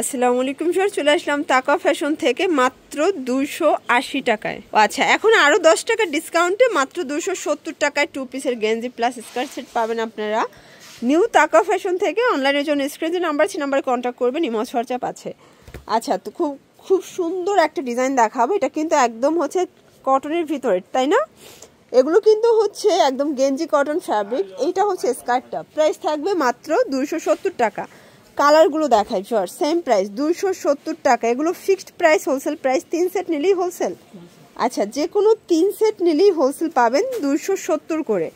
আসসালামু আলাইকুম স্যার, চলে আসলাম তাকা ফ্যাশন থেকে মাত্র 280 টাকায়। আচ্ছা, এখন আরও 10 টাকা ডিসকাউন্টে মাত্র 270 টাকায় 2 পিসের গেঞ্জি প্লাস স্কার্ট সেট পাবেন আপনারা নিউ তাকা ফ্যাশন থেকে। অনলাইনের জন্য স্ক্রিনে নাম্বার আছে, নাম্বারে কন্ট্যাক্ট করবেন, ইমো হোয়াটসঅ্যাপ আছে। আচ্ছা, তো খুব সুন্দর একটা ডিজাইন দেখাবো। এটা কিন্তু একদম হচ্ছে কটনের ভিতরে, তাই না? এগুলো কিন্তু হচ্ছে একদম গেঞ্জি কটন ফ্যাব্রিক। এইটা হচ্ছে স্কার্টটা, প্রাইস থাকবে মাত্র 270 টাকা। কালারগুলো দেখাই ফর সেম প্রাইস 270 টাকা। এগুলো fixed price, wholesale price. 3 set নিলেই হোলসেল। আচ্ছা, যে কোনো 3 সেট নিলেই হোলসেল পাবেন 270 করে।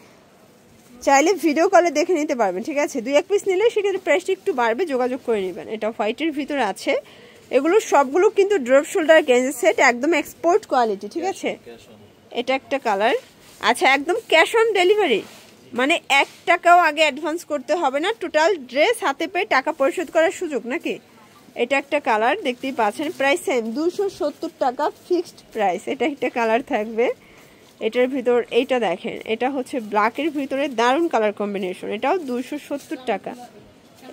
চাইলে ভিডিও কলে দেখে নিতে পারবেন, ঠিক আছে? 2-1 পিস নিলে সেক্ষেত্রে প্রাইসটা একটু বাড়বে, যোগাযোগ করে নেবেন। এটা হোয়াইটের ভিতরে আছে। এগুলো সবগুলো কিন্তু ড্রপ শোল্ডার গেঞ্জি সেট, একদম এক্সপোর্ট কোয়ালিটি, ঠিক আছে? এটা একটা কালার। আচ্ছা, একদম ক্যাশ অন ডেলিভারি, মানে 1 টাকাও আগে অ্যাডভান্স করতে হবে না। টোটাল ড্রেস হাতে পেয়ে টাকা পরিশোধ করার সুযোগ নাকি? এটা একটা কালার, দেখতেই পাচ্ছেন। প্রাইস সেম 270 টাকা ফিক্সড প্রাইস। এটা একটা কালার থাকবে। এটার ভিতর এইটা দেখেন, এটা হচ্ছে ব্ল্যাকের ভিতরে দারুণ কালার কম্বিনেশন। এটাও 270 টাকা।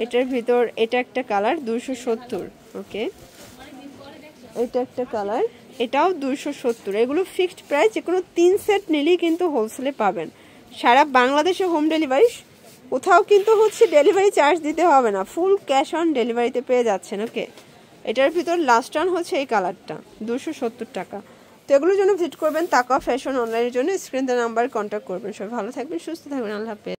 এটার ভিতর এটা একটা কালার 270। ওকে, এটা একটা কালার, এটাও 270। এগুলো ফিক্সড প্রাইস। যে কোনো 3 সেট নিলেই কিন্তু হোলসেলে পাবেন। সারা বাংলাদেশে হোম ডেলিভারি, কোথাও কিন্তু হচ্ছে ডেলিভারি চার্জ দিতে হবে না, ফুল ক্যাশ অন ডেলিভারিতে পেয়ে যাচ্ছেন। ওকে, এটার ভিতর লাস্ট ওয়ান হচ্ছে এই কালারটা, 270 টাকা। তো এগুলোর জন্য ভিজিট করবেন তাকা ফ্যাশন অনলাইনের জন্য। স্ক্রিনে নাম্বার কন্ট্যাক্ট করবেন। সবাই ভালো থাকবেন, সুস্থ থাকবেন, আল্লাহ হাফেজ।